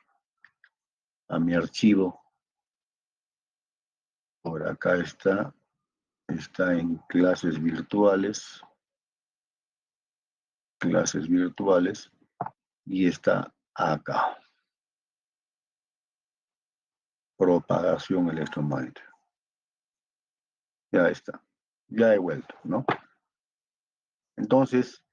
archivo. Por acá está en clases virtuales, y está acá, propagación electromagnética. Ya está, ya he vuelto, ¿no? Entonces,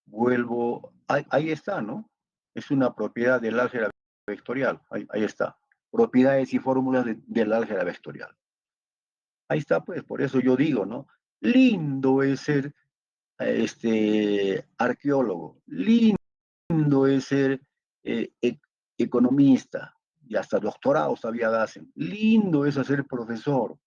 vuelvo, ahí está, ¿no? Es una propiedad del álgebra vectorial, ahí está. Propiedades y fórmulas del álgebra vectorial. Ahí está, pues, por eso yo digo, ¿no? Lindo es ser arqueólogo, lindo es ser economista, y hasta doctorados todavía hacen. Lindo es ser profesor,